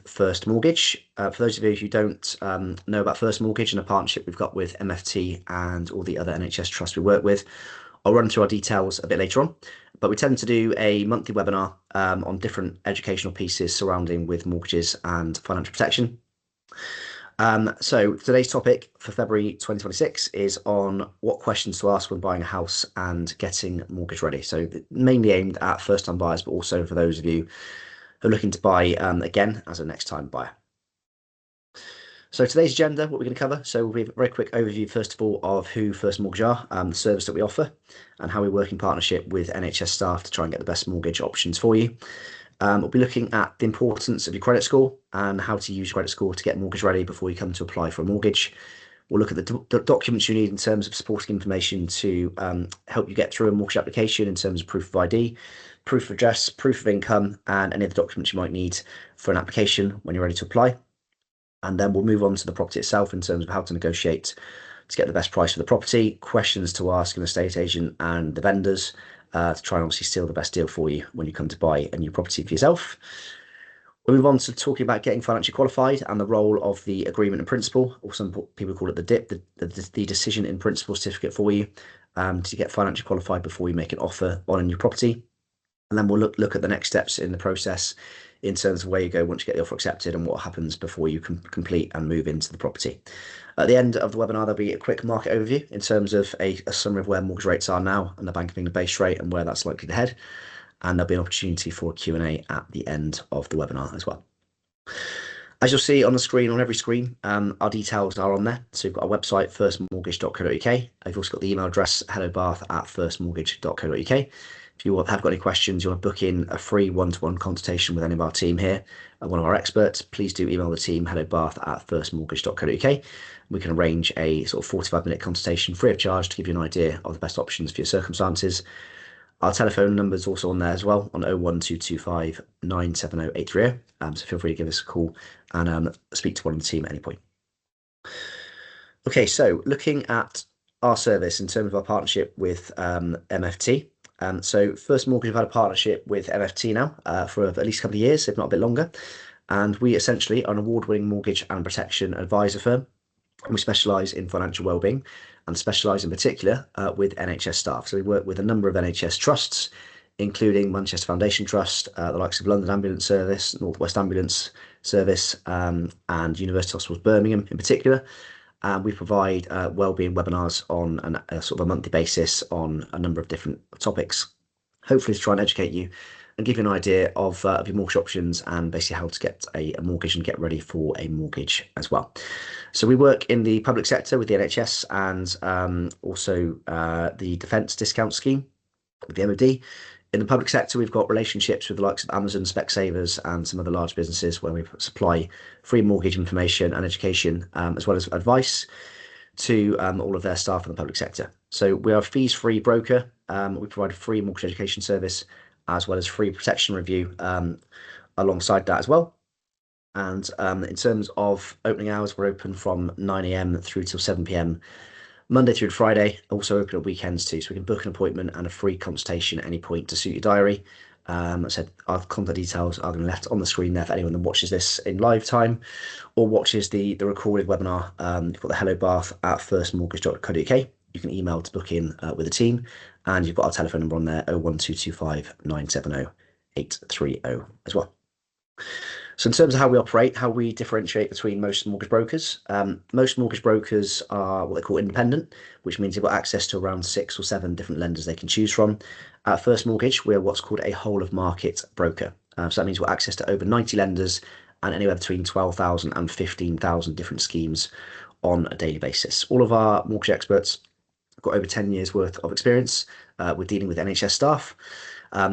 First Mortgage. For those of you who don't know about First Mortgage and a partnership we've got with MFT and all the other NHS trusts we work with, I'll run through our details a bit later on, but we tend to do a monthly webinar on different educational pieces surrounding with mortgages and financial protection. So today's topic for February 2026 is on what questions to ask when buying a house and getting mortgage ready. So mainly aimed at first-time buyers, but also for those of you who are looking to buy again as a next-time buyer. So today's agenda, what we're going to cover. So we'll be a very quick overview, first of all, of who First Mortgage are, the service that we offer, and how we work in partnership with NHS staff to try and get the best mortgage options for you. We'll be looking at the importance of your credit score and how to use your credit score to get mortgage ready before you come to apply for a mortgage. We'll look at the documents you need in terms of supporting information to help you get through a mortgage application in terms of proof of ID, proof of address, proof of income, and any of the documents you might need for an application when you're ready to apply. And then we'll move on to the property itself in terms of how to negotiate to get the best price for the property, questions to ask an estate agent and the vendors to try and obviously steal the best deal for you when you come to buy a new property for yourself. We'll move on to talking about getting financially qualified and the role of the agreement in principle, or some people call it the DIP, the decision in principle certificate for you to get financially qualified before you make an offer on a new property. And then we'll look at the next steps in the process in terms of where you go once you get the offer accepted and what happens before you can complete and move into the property. At the end of the webinar, there'll be a quick market overview in terms of a summary of where mortgage rates are now and the Bank of England base rate and where that's likely to head. And there'll be an opportunity for a Q&A at the end of the webinar as well. As you'll see on the screen, on every screen, our details are on there. So you've got our website, firstmortgage.co.uk. I've also got the email address, hellobath@firstmortgage.co.uk. If you have got any questions, you want to book in a free one-to-one consultation with any of our team here, one of our experts, please do email the team, hellobath@firstmortgage.co.uk. We can arrange a sort of 45-minute consultation free of charge to give you an idea of the best options for your circumstances. Our telephone number is also on there as well, on 01225 970 830. So feel free to give us a call and speak to one of the team at any point. Okay, so looking at our service in terms of our partnership with MFT. So First Mortgage have had a partnership with MFT now for at least a couple of years, if not a bit longer. And we essentially are an award-winning mortgage and protection advisor firm. And we specialise in financial wellbeing and specialise in particular with NHS staff. So we work with a number of NHS trusts, including Manchester Foundation Trust, the likes of London Ambulance Service, North West Ambulance Service, and University Hospitals Birmingham in particular. We provide wellbeing webinars on a sort of a monthly basis on a number of different topics, hopefully to try and educate you and give you an idea of your mortgage options and basically how to get a mortgage and get ready for a mortgage as well. So we work in the public sector with the NHS and also the Defence Discount Scheme with the MOD. In the public sector, we've got relationships with the likes of Amazon, Specsavers, and some other large businesses where we supply free mortgage information and education, as well as advice to all of their staff in the public sector. So we are a fees-free broker. We provide a free mortgage education service, as well as free protection review alongside that as well. And in terms of opening hours, we're open from 9 AM through till 7 PM. Monday through to Friday, also open at weekends too, so we can book an appointment and a free consultation at any point to suit your diary. I said our contact details are going to be left on the screen there for anyone that watches this in live time or watches the recorded webinar. You've got the hellobath@firstmortgage.co.uk. You can email to book in with the team, and you've got our telephone number on there, 01225 970 830 as well. So in terms of how we operate, how we differentiate between most mortgage brokers, most mortgage brokers are what they call independent, which means they've got access to around 6 or 7 different lenders they can choose from. At First Mortgage, we're what's called a whole of market broker. So that means we've got access to over 90 lenders and anywhere between 12,000 and 15,000 different schemes on a daily basis. All of our mortgage experts have got over 10 years worth of experience with dealing with NHS staff.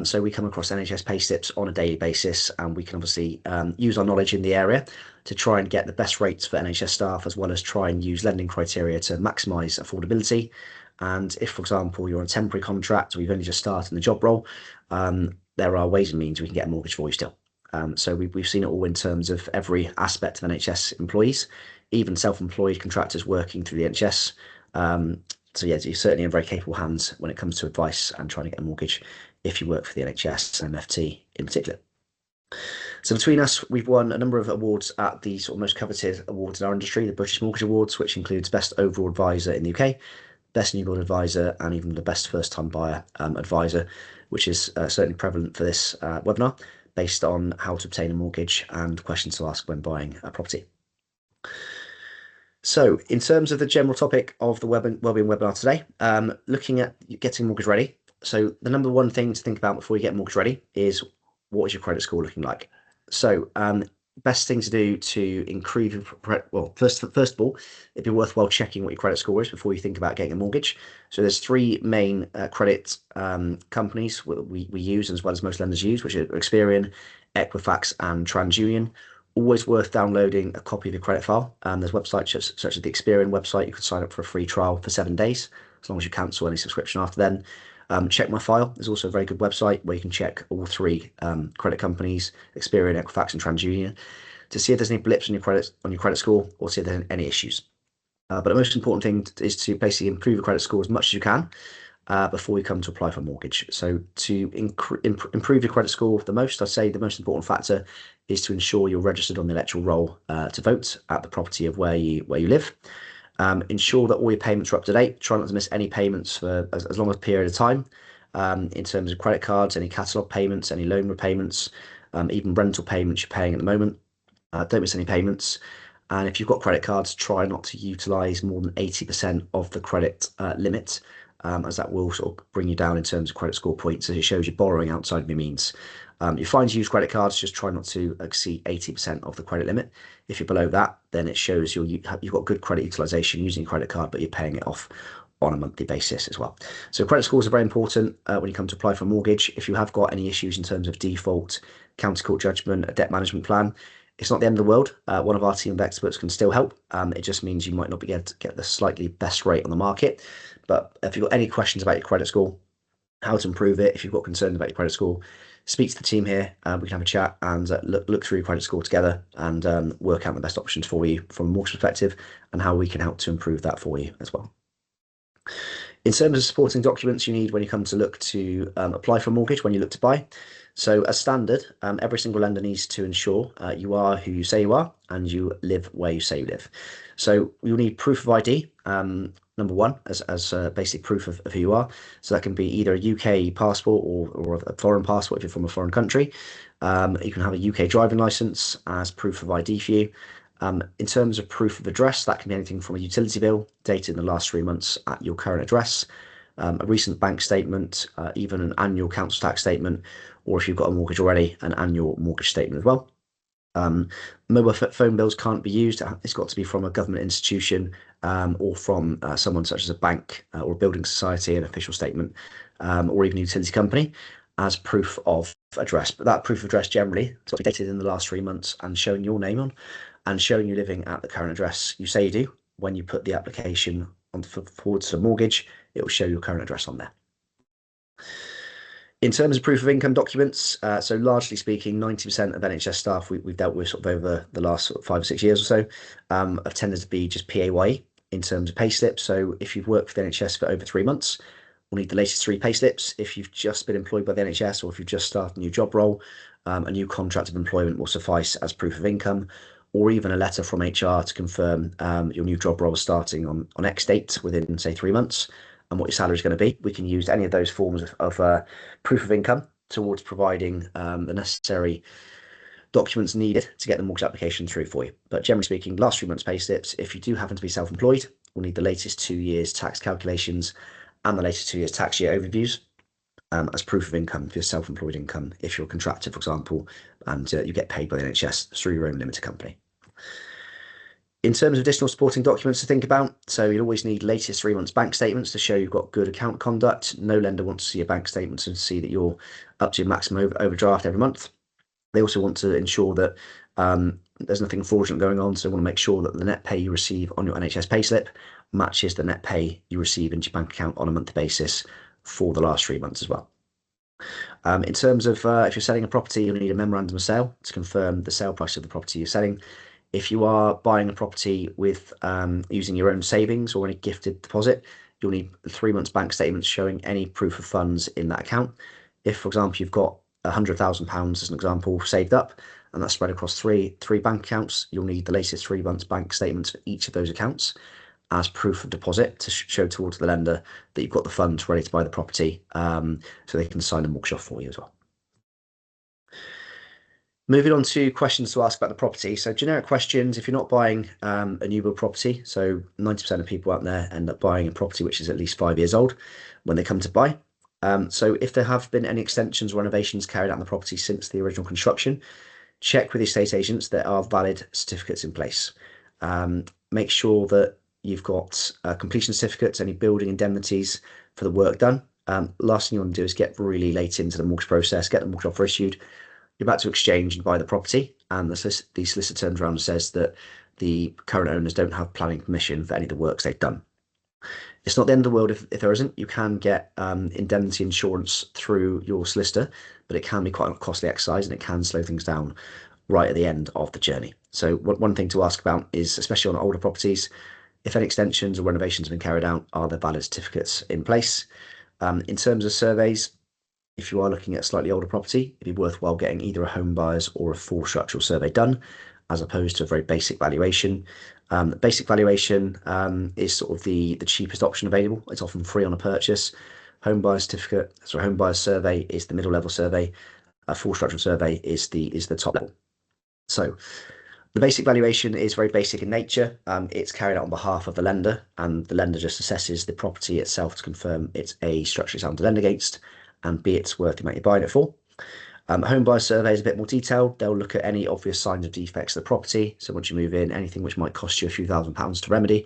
So we come across NHS payslips on a daily basis, and we can obviously use our knowledge in the area to try and get the best rates for NHS staff, as well as try and use lending criteria to maximise affordability. And if, for example, you're on a temporary contract or you've only just started in the job role, there are ways and means we can get a mortgage for you still. So we've seen it all in terms of every aspect of NHS employees, even self-employed contractors working through the NHS. So yeah, you're certainly in very capable hands when it comes to advice and trying to get a mortgage if you work for the NHS and MFT in particular. So between us, we've won a number of awards at the sort of most coveted awards in our industry, the British Mortgage Awards, which includes Best Overall Advisor in the UK, Best New Build Advisor, and even the Best First Time Buyer Advisor, which is certainly prevalent for this webinar, based on how to obtain a mortgage and questions to ask when buying a property. So in terms of the general topic of the wellbeing webinar today, looking at getting mortgage ready. So the number one thing to think about before you get mortgage ready is, what is your credit score looking like? So best thing to do to improve your, well, first of all, it'd be worthwhile checking what your credit score is before you think about getting a mortgage. So there's three main credit companies we use, as well as most lenders use, which are Experian, Equifax, and TransUnion. Always worth downloading a copy of your credit file. There's websites such as the Experian website. You can sign up for a free trial for 7 days, as long as you cancel any subscription after then. Check My File is also a very good website where you can check all three credit companies, Experian, Equifax, and TransUnion, to see if there's any blips on your credit score, or see if there's any issues. But the most important thing is to basically improve your credit score as much as you can before you come to apply for a mortgage. So to improve your credit score the most, I'd say the most important factor is to ensure you're registered on the electoral roll to vote at the property of where you live. Ensure that all your payments are up to date. Try not to miss any payments for as long a period of time. In terms of credit cards, any catalogue payments, any loan repayments, even rental payments you're paying at the moment. Don't miss any payments. And if you've got credit cards, try not to utilise more than 80% of the credit limit, as that will sort of bring you down in terms of credit score points, as it shows you're borrowing outside of your means. You're fine to use credit cards, just try not to exceed 80% of the credit limit. If you're below that, then it shows you've got good credit utilisation using your credit card, but you're paying it off on a monthly basis as well. So credit scores are very important when you come to apply for a mortgage. If you have got any issues in terms of default, county court judgment, a debt management plan, it's not the end of the world. One of our team of experts can still help. It just means you might not be able to get the slightly best rate on the market. But if you've got any questions about your credit score, how to improve it, if you've got concerns about your credit score, speak to the team here. We can have a chat and look through your credit score together, and work out the best options for you from a mortgage perspective, and how we can help to improve that for you as well. In terms of supporting documents you need when you come to look to apply for a mortgage, when you look to buy. So as standard, every single lender needs to ensure you are who you say you are, and you live where you say you live. So you'll need proof of ID, number one, as basic proof of who you are. So that can be either a UK passport or a foreign passport if you're from a foreign country. You can have a UK driving licence as proof of ID for you. In terms of proof of address, that can be anything from a utility bill dated in the last 3 months at your current address, a recent bank statement, even an annual council tax statement, or if you've got a mortgage already, an annual mortgage statement as well. Mobile phone bills can't be used. It's got to be from a government institution, or from someone such as a bank or a building society, an official statement, or even a utility company, as proof of address. But that proof of address generally is got to be dated in the last 3 months and showing your name on, and showing you living at the current address you say you do. When you put the application on forward to the mortgage, it will show your current address on there. In terms of proof of income documents, so largely speaking, 90% of NHS staff we've dealt with sort of over the last sort of 5 or 6 years or so have tended to be just PAYE in terms of pay slips. So if you've worked for the NHS for over 3 months, we'll need the latest 3 pay slips. If you've just been employed by the NHS, or if you've just started a new job role, a new contract of employment will suffice as proof of income, or even a letter from HR to confirm your new job role is starting on X date within, say, 3 months, and what your salary is going to be. We can use any of those forms of proof of income towards providing the necessary documents needed to get the mortgage application through for you. But generally speaking, last 3 months pay slips. If you do happen to be self-employed, we'll need the latest 2 years tax calculations and the latest 2 years tax year overviews as proof of income for your self-employed income, if you're a contractor, for example, and you get paid by the NHS through your own limited company. In terms of additional supporting documents to think about, so you'll always need latest 3 months bank statements to show you've got good account conduct. No lender wants to see your bank statements and see that you're up to your maximum overdraft every month. They also want to ensure that there's nothing fraudulent going on, so they want to make sure that the net pay you receive on your NHS payslip matches the net pay you receive into your bank account on a monthly basis for the last 3 months as well. In terms of if you're selling a property, you'll need a memorandum of sale to confirm the sale price of the property you're selling. If you are buying a property with using your own savings or any gifted deposit, you'll need 3 months bank statements showing any proof of funds in that account. If, for example, you've got £100,000 as an example saved up, and that's spread across three bank accounts, you'll need the latest 3 months bank statements for each of those accounts as proof of deposit to show towards the lender that you've got the funds ready to buy the property, so they can sign the mortgage off for you as well. Moving on to questions to ask about the property. So generic questions, if you're not buying a new build property, so 90% of people out there end up buying a property which is at least 5 years old when they come to buy. So if there have been any extensions or renovations carried out on the property since the original construction, check with the estate agents that are valid certificates in place. Make sure that you've got completion certificates, any building indemnities for the work done. Last thing you want to do is get really late into the mortgage process, get the mortgage offer issued, you're about to exchange and buy the property, and the solicitor turns around and says that the current owners don't have planning permission for any of the works they've done. It's not the end of the world if there isn't. You can get indemnity insurance through your solicitor, but it can be quite a costly exercise and it can slow things down right at the end of the journey. So one thing to ask about is, especially on older properties, if any extensions or renovations have been carried out, are there valid certificates in place? In terms of surveys, if you are looking at a slightly older property, it'd be worthwhile getting either a home buyers or a full structural survey done, as opposed to a very basic valuation. Basic valuation is sort of the cheapest option available. It's often free on a purchase. Home buyers survey is the middle level survey. A full structural survey is the top level. So the basic valuation is very basic in nature. It's carried out on behalf of the lender, and the lender just assesses the property itself to confirm it's A, structurally sound to lend against, and B, it's worth the amount you're buying it for. A home buyer survey is a bit more detailed. They'll look at any obvious signs of defects of the property. So once you move in, anything which might cost you a few £1,000s to remedy.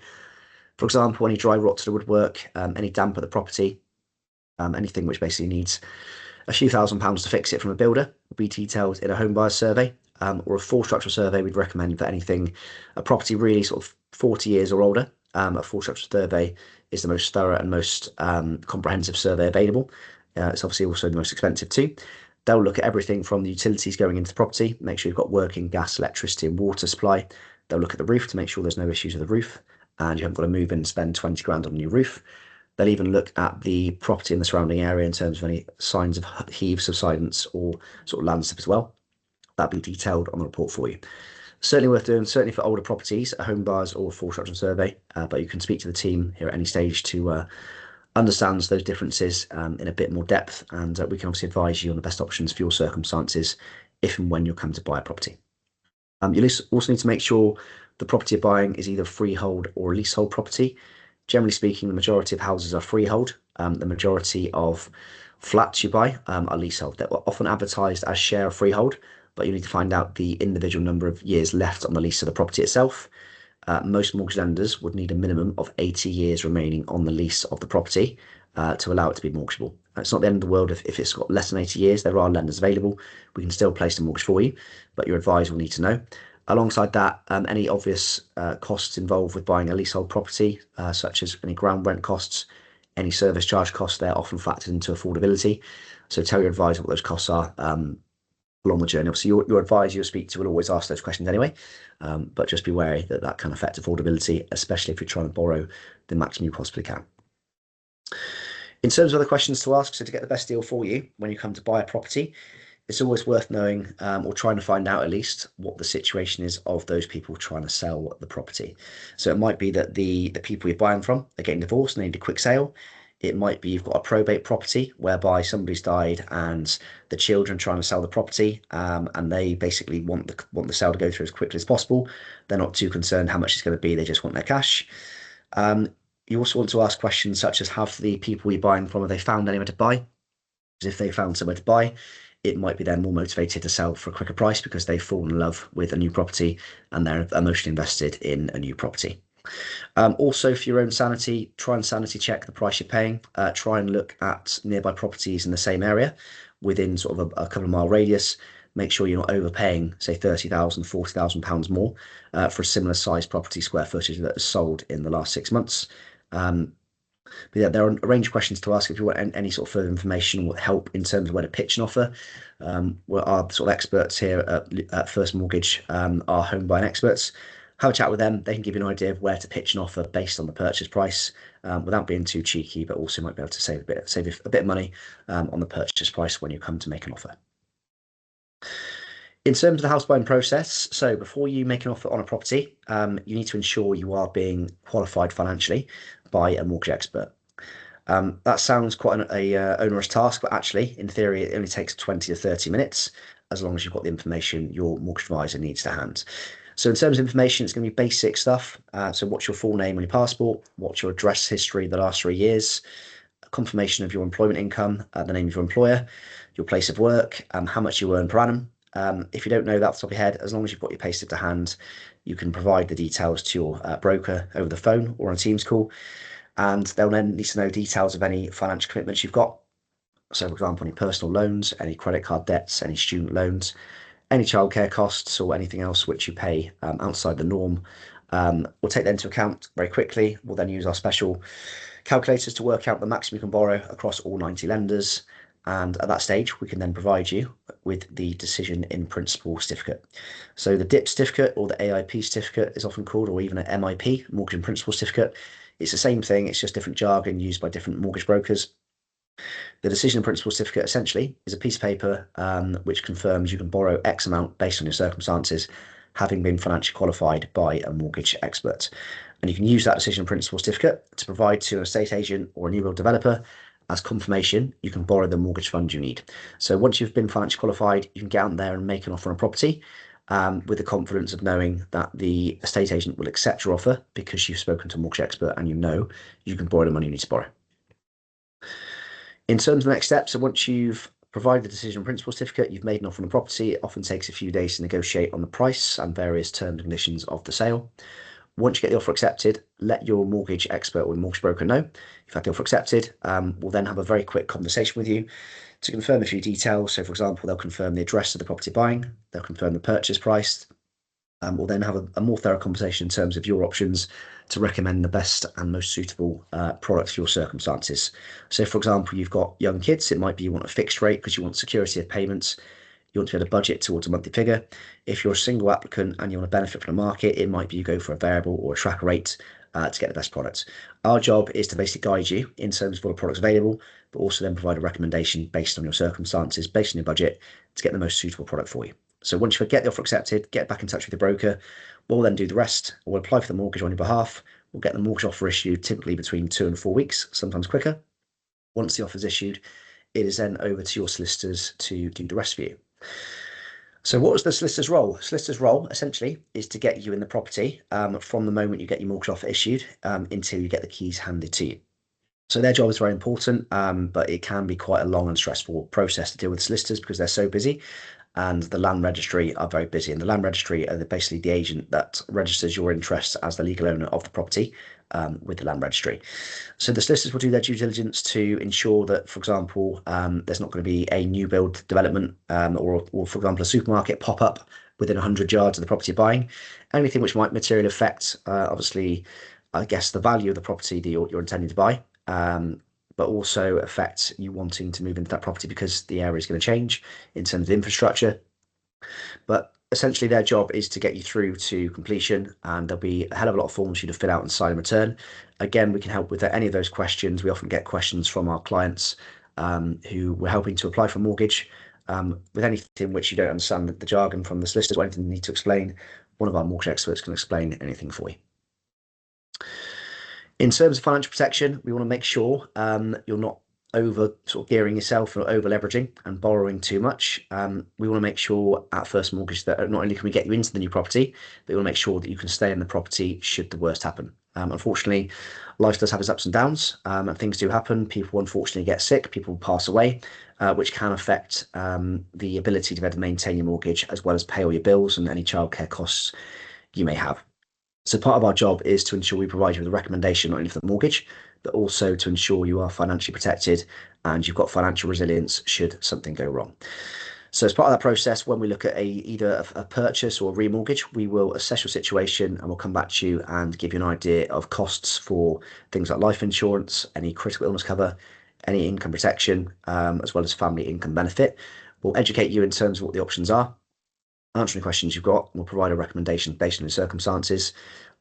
For example, any dry rot to the woodwork, any damp at the property, anything which basically needs a few £1,000s to fix it from a builder will be detailed in a home buyer survey. Or a full structural survey, we'd recommend for anything, a property really sort of 40 years or older. A full structural survey is the most thorough and most comprehensive survey available. It's obviously also the most expensive too. They'll look at everything from the utilities going into the property, make sure you've got working gas, electricity and water supply. They'll look at the roof to make sure there's no issues with the roof and you haven't got to move in and spend 20 grand on a new roof. They'll even look at the property in the surrounding area in terms of any signs of heave, subsidence or sort of landslip as well. That'll be detailed on the report for you. Certainly worth doing, certainly for older properties, a home buyers or a full structural survey, but you can speak to the team here at any stage to understands those differences in a bit more depth, and we can obviously advise you on the best options for your circumstances if and when you're coming to buy a property. You also need to make sure the property you're buying is either freehold or a leasehold property. Generally speaking, the majority of houses are freehold. The majority of flats you buy are leasehold. They're often advertised as share of freehold, but you need to find out the individual number of years left on the lease of the property itself. Most mortgage lenders would need a minimum of 80 years remaining on the lease of the property to allow it to be mortgageable. It's not the end of the world if it's got less than 80 years. There are lenders available. We can still place the mortgage for you, but your advisor will need to know. Alongside that, any obvious costs involved with buying a leasehold property, such as any ground rent costs, any service charge costs, they're often factored into affordability. So tell your advisor what those costs are along the journey. Obviously, your advisor you'll speak to will always ask those questions anyway, but just be wary that that can affect affordability, especially if you're trying to borrow the maximum you possibly can. In terms of other questions to ask, so to get the best deal for you when you come to buy a property, it's always worth knowing or trying to find out at least what the situation is of those people trying to sell the property. So it might be that the people you're buying from are getting divorced and they need a quick sale. It might be you've got a probate property whereby somebody's died and the children trying to sell the property and they basically want the sale to go through as quickly as possible. They're not too concerned how much it's going to be. They just want their cash. You also want to ask questions such as, have the people you're buying from, have they found anywhere to buy? Because if they found somewhere to buy, it might be they're more motivated to sell for a quicker price because they've fallen in love with a new property and they're emotionally invested in a new property. Also, for your own sanity, try and sanity check the price you're paying. Try and look at nearby properties in the same area within sort of a couple of mile radius. Make sure you're not overpaying, say £30,000, £40,000 more for a similar size property square footage that is sold in the last 6 months. But yeah, there are a range of questions to ask if you want any sort of further information or help in terms of where to pitch an offer. Our sort of experts here at First Mortgage are home buying experts. Have a chat with them. They can give you an idea of where to pitch an offer based on the purchase price without being too cheeky, but also might be able to save a bit of money on the purchase price when you come to make an offer. In terms of the house buying process, so before you make an offer on a property, you need to ensure you are being qualified financially by a mortgage expert. That sounds quite a onerous task, but actually, in theory, it only takes 20 to 30 minutes as long as you've got the information your mortgage advisor needs to hand. So in terms of information, it's going to be basic stuff. So what's your full name on your passport? What's your address history the last 3 years? A confirmation of your employment income, the name of your employer, your place of work, how much you earn per annum. If you don't know that off the top of your head, as long as you've got your payslip to hand, you can provide the details to your broker over the phone or on a Teams call, and they'll then need to know details of any financial commitments you've got. So, for example, any personal loans, any credit card debts, any student loans, any childcare costs, or anything else which you pay outside the norm. We'll take that into account very quickly. We'll then use our special calculators to work out the maximum you can borrow across all 90 lenders. And at that stage, we can then provide you with the decision in principle certificate. So the DIP certificate, or the AIP certificate is often called, or even an MIP, mortgage in principle certificate. It's the same thing, it's just different jargon used by different mortgage brokers. The decision in principle certificate essentially is a piece of paper which confirms you can borrow X amount based on your circumstances, having been financially qualified by a mortgage expert. And you can use that decision in principle certificate to provide to an estate agent or a new build developer as confirmation you can borrow the mortgage fund you need. So once you've been financially qualified, you can get out there and make an offer on a property with the confidence of knowing that the estate agent will accept your offer because you've spoken to a mortgage expert and you know you can borrow the money you need to borrow. In terms of the next steps, so once you've provided the decision in principle certificate, you've made an offer on the property. It often takes a few days to negotiate on the price and various terms and conditions of the sale. Once you get the offer accepted, let your mortgage expert or mortgage broker know you've had the offer accepted. We'll then have a very quick conversation with you to confirm a few details. So, for example, they'll confirm the address of the property buying, they'll confirm the purchase price. We'll then have a more thorough conversation in terms of your options to recommend the best and most suitable product for your circumstances. So, for example, you've got young kids, it might be you want a fixed rate because you want security of payments. You want to be able to budget towards a monthly figure. If you're a single applicant and you want to benefit from the market, it might be you go for a variable or a tracker rate to get the best product. Our job is to basically guide you in terms of what products available, but also then provide a recommendation based on your circumstances, based on your budget, to get the most suitable product for you. So once you get the offer accepted, get back in touch with the broker. We'll then do the rest. We'll apply for the mortgage on your behalf. We'll get the mortgage offer issued typically between 2 and 4 weeks, sometimes quicker. Once the offer is issued, it is then over to your solicitors to do the rest for you. So what was the solicitor's role? Solicitor's role essentially is to get you in the property from the moment you get your mortgage offer issued until you get the keys handed to you. So their job is very important, but it can be quite a long and stressful process to deal with solicitors because they're so busy, and the land registry are very busy. And the land registry are basically the agent that registers your interests as the legal owner of the property with the land registry. So the solicitors will do their due diligence to ensure that, for example, there's not going to be a new build development or, for example, a supermarket pop up within 100 yards of the property you're buying. Anything which might materially affect, obviously, I guess, the value of the property that you're intending to buy. But also affect you wanting to move into that property because the area is going to change in terms of infrastructure. But essentially their job is to get you through to completion, and there'll be a hell of a lot of forms for you to fill out and sign and return. Again, we can help with any of those questions. We often get questions from our clients who we're helping to apply for a mortgage. With anything which you don't understand the jargon from the solicitors or anything you need to explain, one of our mortgage experts can explain anything for you. In terms of financial protection, we want to make sure you're not over sort of gearing yourself or over leveraging and borrowing too much. We want to make sure at First Mortgage that not only can we get you into the new property, but we want to make sure that you can stay in the property should the worst happen. Unfortunately, life does have its ups and downs, and things do happen. People unfortunately get sick, people pass away, which can affect the ability to be able to maintain your mortgage as well as pay all your bills and any childcare costs you may have. So part of our job is to ensure we provide you with a recommendation not only for the mortgage, but also to ensure you are financially protected and you've got financial resilience should something go wrong. So as part of that process, when we look at either a purchase or a remortgage, we will assess your situation and we'll come back to you and give you an idea of costs for things like life insurance, any critical illness cover, any income protection, as well as family income benefit. We'll educate you in terms of what the options are, answer any questions you've got, and we'll provide a recommendation based on your circumstances.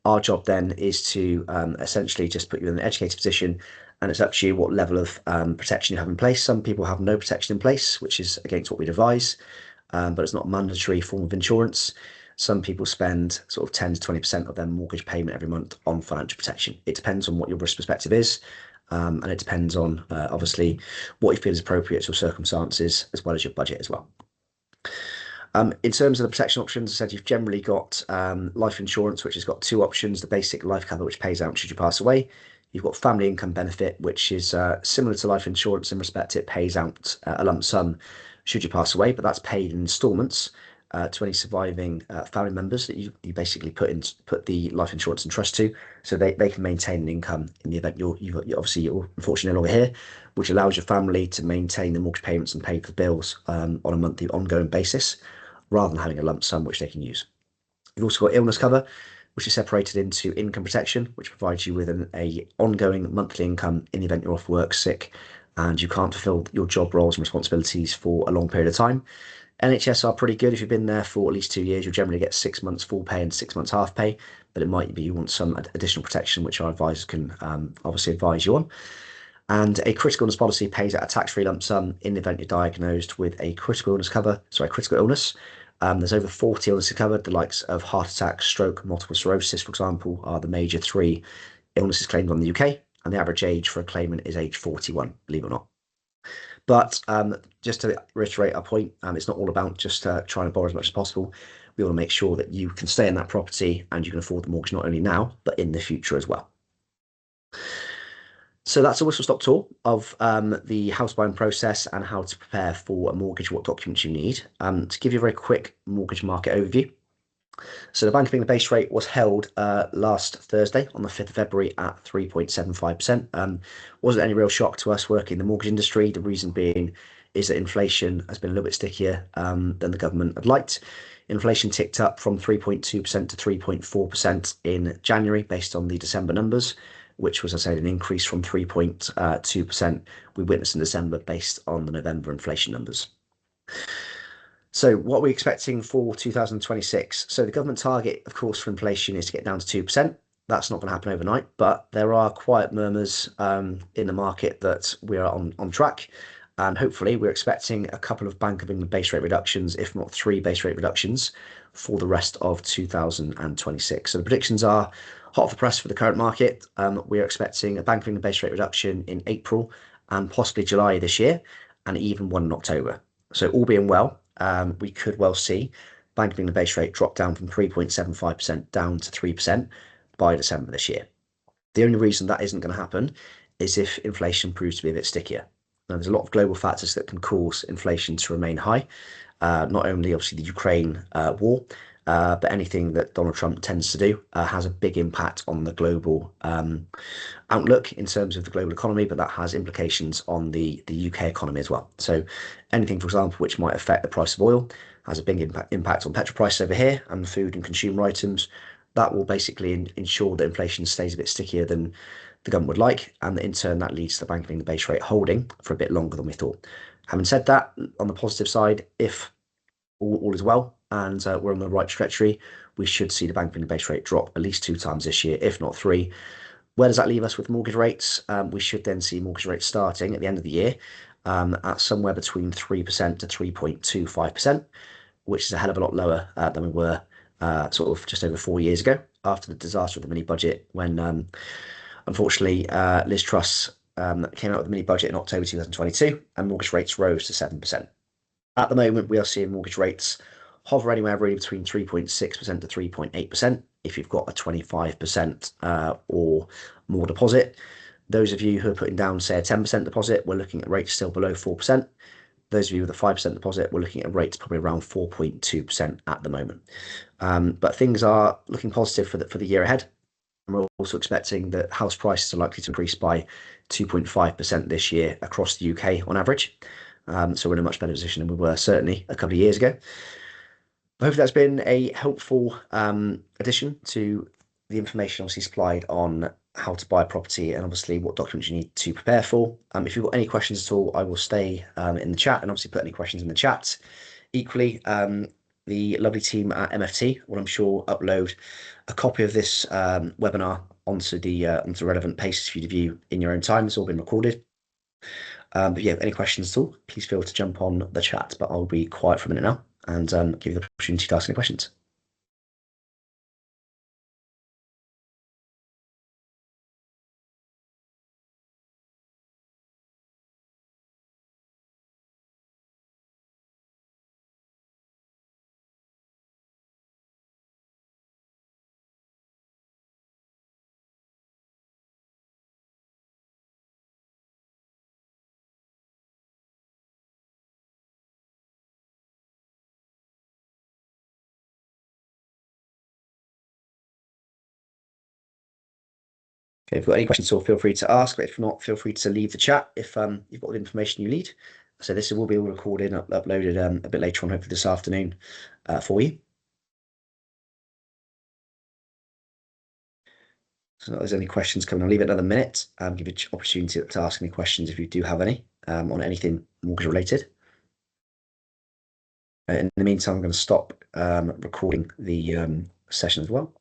Our job then is to essentially just put you in an educated position, and it's up to you what level of protection you have in place. Some people have no protection in place, which is against what we'd advise. but it's not a mandatory form of insurance. Some people spend sort of 10 to 20% of their mortgage payment every month on financial protection. It depends on what your risk perspective is, and it depends on obviously what you feel is appropriate to your circumstances as well as your budget as well. In terms of the protection options, I said you've generally got life insurance, which has got two options: the basic life cover, which pays out should you pass away. You've got family income benefit, which is similar to life insurance in respect it pays out a lump sum should you pass away, but that's paid in instalments to any surviving family members that you basically put the life insurance in trust to, so they can maintain an income in the event you're unfortunately no longer here, which allows your family to maintain the mortgage payments and pay for the bills on a monthly ongoing basis, rather than having a lump sum which they can use. You've also got illness cover, which is separated into income protection, which provides you with an ongoing monthly income in the event you're off work sick and you can't fulfill your job roles and responsibilities for a long period of time. NHS are pretty good. If you've been there for at least 2 years, you'll generally get 6 months full pay and 6 months half pay, but it might be you want some additional protection, which our advisors can obviously advise you on. And a critical illness policy pays out a tax-free lump sum in the event you're diagnosed with a critical illness. There's over 40 illnesses covered. The likes of heart attack, stroke, multiple sclerosis, for example, are the major 3 illnesses claimed on the UK. And the average age for a claimant is age 41, believe it or not. But just to reiterate our point, it's not all about just trying to borrow as much as possible. We want to make sure that you can stay in that property and you can afford the mortgage not only now, but in the future as well. So that's a whistle-stop tour of the house buying process and how to prepare for a mortgage, what documents you need. To give you a very quick mortgage market overview. So the Bank of England base rate was held last Thursday on the 5th of February at 3.75%. Wasn't any real shock to us working in the mortgage industry. The reason being is that inflation has been a little bit stickier than the government had liked. Inflation ticked up from 3.2% to 3.4% in January based on the December numbers, which was, as I said, an increase from 3.2% we witnessed in December based on the November inflation numbers. So what are we expecting for 2026? So the government target, of course, for inflation is to get down to 2%. That's not going to happen overnight, but there are quiet murmurs in the market that we are on track. And hopefully we're expecting a couple of Bank of England base rate reductions, if not 3 base rate reductions for the rest of 2026. So the predictions are hot off the press for the current market. We are expecting a Bank of England base rate reduction in April and possibly July this year, and even one in October. So all being well, we could well see Bank of England base rate drop down from 3.75% down to 3% by December this year. The only reason that isn't going to happen is if inflation proves to be a bit stickier. Now, there's a lot of global factors that can cause inflation to remain high. Not only obviously the Ukraine war, but anything that Donald Trump tends to do has a big impact on the global outlook in terms of the global economy, but that has implications on the UK economy as well. So anything, for example, which might affect the price of oil has a big impact on petrol prices over here and food and consumer items. That will basically ensure that inflation stays a bit stickier than the government would like, and that in turn that leads to the Bank of England base rate holding for a bit longer than we thought. Having said that, on the positive side, if all is well and we're on the right trajectory, we should see the Bank of England base rate drop at least 2 times this year, if not 3. Where does that leave us with mortgage rates? We should then see mortgage rates starting at the end of the year at somewhere between 3% to 3.25%, which is a hell of a lot lower than we were sort of just over 4 years ago after the disaster of the mini budget, when unfortunately Liz Truss came out with the mini budget in October 2022 and mortgage rates rose to 7%. At the moment, we are seeing mortgage rates hover anywhere really between 3.6% to 3.8% if you've got a 25% or more deposit. Those of you who are putting down, say, a 10% deposit, we're looking at rates still below 4%. Those of you with a 5% deposit, we're looking at rates probably around 4.2% at the moment. But things are looking positive for the year ahead. And we're also expecting that house prices are likely to increase by 2.5% this year across the UK on average. So we're in a much better position than we were certainly a couple of years ago. Hopefully that's been a helpful addition to the information obviously supplied on how to buy a property and obviously what documents you need to prepare for. If you've got any questions at all, I will stay in the chat and obviously put any questions in the chat. Equally, the lovely team at MFT will, I'm sure, upload a copy of this webinar onto relevant pages for you to view in your own time. It's all been recorded. But yeah, any questions at all, please feel to jump on the chat, but I'll be quiet for a minute now and give you the opportunity to ask any questions. Okay, if you've got any questions, so feel free to ask. But if not, feel free to leave the chat if you've got the information you need. So this will be all recorded and uploaded a bit later on, hopefully this afternoon, for you. So if there's any questions coming, I'll leave it another minute. Give you an opportunity to ask any questions if you do have any on anything mortgage related. In the meantime, I'm going to stop recording the session as well.